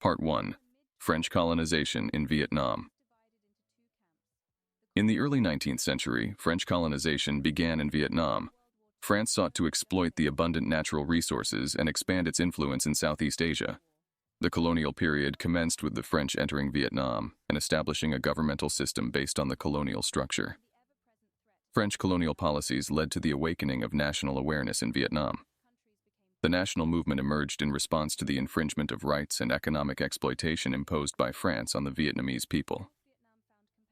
Part 1. French colonization in Vietnam. In the early 19th century, French colonization began in Vietnam. France sought to exploit the abundant natural resources and expand its influence in Southeast Asia. The colonial period commenced with the French entering Vietnam and establishing a governmental system based on the colonial structure. French colonial policies led to the awakening of national awareness in Vietnam. The national movement emerged in response to the infringement of rights and economic exploitation imposed by France on the Vietnamese people.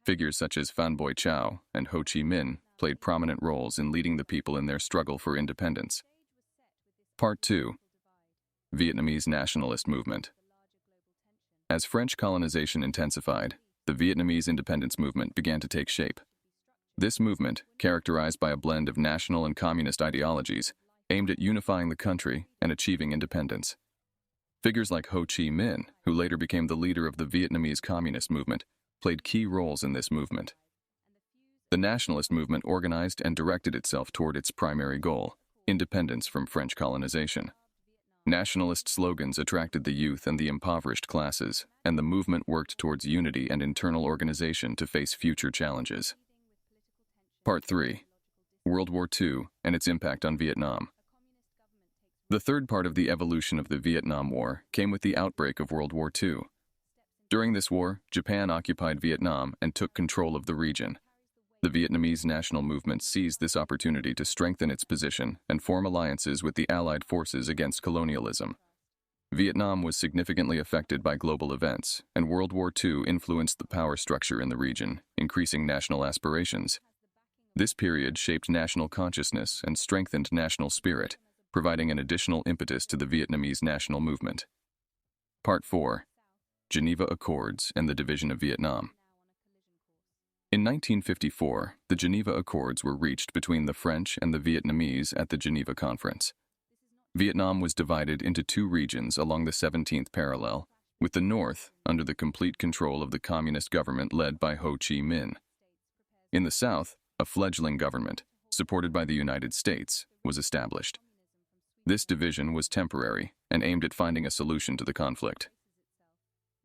Figures such as Phan Boi Chau and Ho Chi Minh played prominent roles in leading the people in their struggle for independence. Part 2. Vietnamese Nationalist Movement. As French colonization intensified, the Vietnamese independence movement began to take shape. This movement, characterized by a blend of national and communist ideologies, aimed at unifying the country and achieving independence. Figures like Ho Chi Minh, who later became the leader of the Vietnamese Communist movement, played key roles in this movement. The nationalist movement organized and directed itself toward its primary goal, independence from French colonization. Nationalist slogans attracted the youth and the impoverished classes, and the movement worked towards unity and internal organization to face future challenges. Part 3. World War II and its impact on Vietnam. The third part of the evolution of the Vietnam War came with the outbreak of World War II. During this war, Japan occupied Vietnam and took control of the region. The Vietnamese national movement seized this opportunity to strengthen its position and form alliances with the Allied forces against colonialism. Vietnam was significantly affected by global events, and World War II influenced the power structure in the region, increasing national aspirations. This period shaped national consciousness and strengthened national spirit, providing an additional impetus to the Vietnamese national movement. Part 4. Geneva Accords and the Division of Vietnam. In 1954, the Geneva Accords were reached between the French and the Vietnamese at the Geneva Conference. Vietnam was divided into two regions along the 17th parallel, with the north under the complete control of the communist government led by Ho Chi Minh. In the south, a fledgling government, supported by the United States, was established. This division was temporary and aimed at finding a solution to the conflict.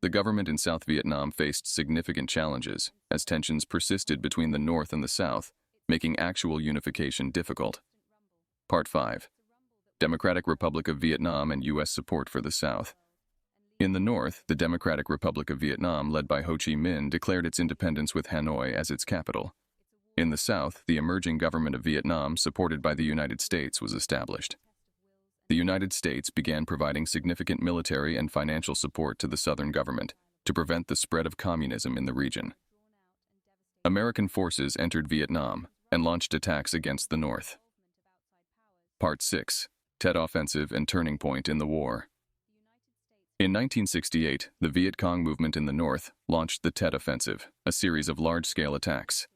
The government in South Vietnam faced significant challenges as tensions persisted between the North and the South, making actual unification difficult. Part 5. Democratic Republic of Vietnam and U.S. support for the South. In the North, the Democratic Republic of Vietnam, led by Ho Chi Minh, declared its independence with Hanoi as its capital. In the South, the emerging government of Vietnam, supported by the United States, was established. The United States began providing significant military and financial support to the Southern government to prevent the spread of communism in the region. American forces entered Vietnam and launched attacks against the North. Part 6. Tet Offensive and Turning Point in the War. In 1968, the Viet Cong movement in the North launched the Tet Offensive, a series of large-scale attacks.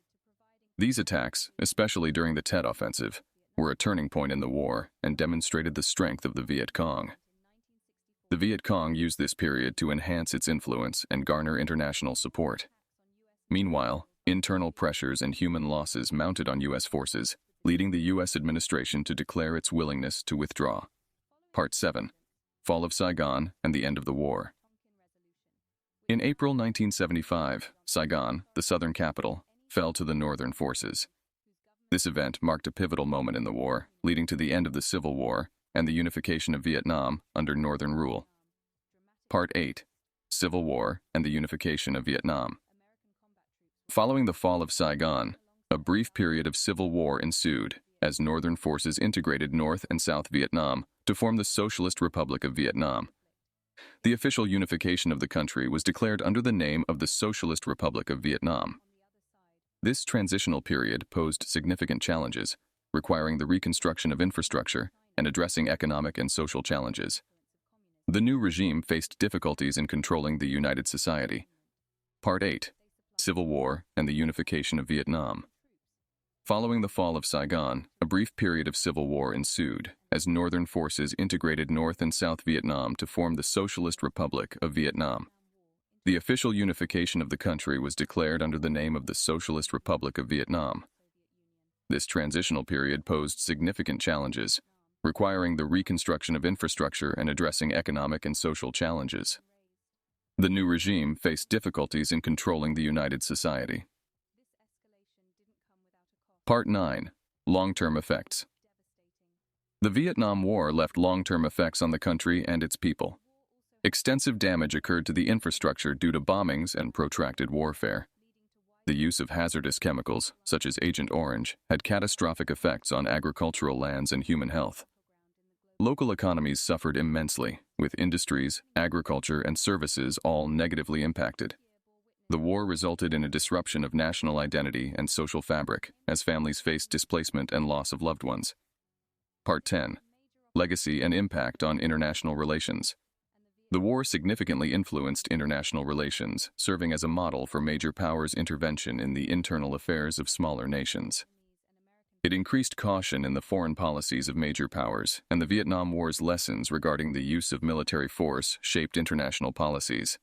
These attacks, especially during the Tet Offensive, were a turning point in the war and demonstrated the strength of the Viet Cong. The Viet Cong used this period to enhance its influence and garner international support. Meanwhile, internal pressures and human losses mounted on U.S. forces, leading the U.S. administration to declare its willingness to withdraw. Part 7. Fall of Saigon and the End of the War. In April 1975, Saigon, the southern capital, fell to the northern forces. This event marked a pivotal moment in the war, leading to the end of the Civil War and the unification of Vietnam under Northern rule. Part 8. Civil War and the Unification of Vietnam. Following the fall of Saigon, a brief period of civil war ensued as Northern forces integrated North and South Vietnam to form the Socialist Republic of Vietnam. The official unification of the country was declared under the name of the Socialist Republic of Vietnam. This transitional period posed significant challenges, requiring the reconstruction of infrastructure and addressing economic and social challenges. The new regime faced difficulties in controlling the united society. Part 8. Civil War and the Unification of Vietnam. Following the fall of Saigon, a brief period of civil war ensued as Northern forces integrated North and South Vietnam to form the Socialist Republic of Vietnam. The official unification of the country was declared under the name of the Socialist Republic of Vietnam. This transitional period posed significant challenges, requiring the reconstruction of infrastructure and addressing economic and social challenges. The new regime faced difficulties in controlling the united society. Part 9. Long-term effects. The Vietnam War left long-term effects on the country and its people. Extensive damage occurred to the infrastructure due to bombings and protracted warfare. The use of hazardous chemicals, such as Agent Orange, had catastrophic effects on agricultural lands and human health. Local economies suffered immensely, with industries, agriculture, and services all negatively impacted. The war resulted in a disruption of national identity and social fabric, as families faced displacement and loss of loved ones. Part 10. Legacy and impact on international relations. The war significantly influenced international relations, serving as a model for major powers' intervention in the internal affairs of smaller nations. It increased caution in the foreign policies of major powers, and the Vietnam War's lessons regarding the use of military force shaped international policies.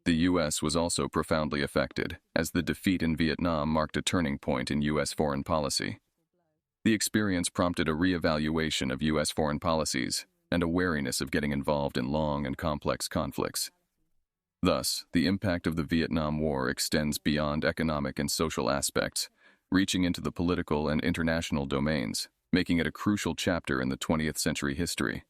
The U.S. was also profoundly affected, as the defeat in Vietnam marked a turning point in U.S. foreign policy. The experience prompted a re-evaluation of U.S. foreign policies and a wariness of getting involved in long and complex conflicts. Thus, the impact of the Vietnam War extends beyond economic and social aspects, reaching into the political and international domains, making it a crucial chapter in the 20th century history.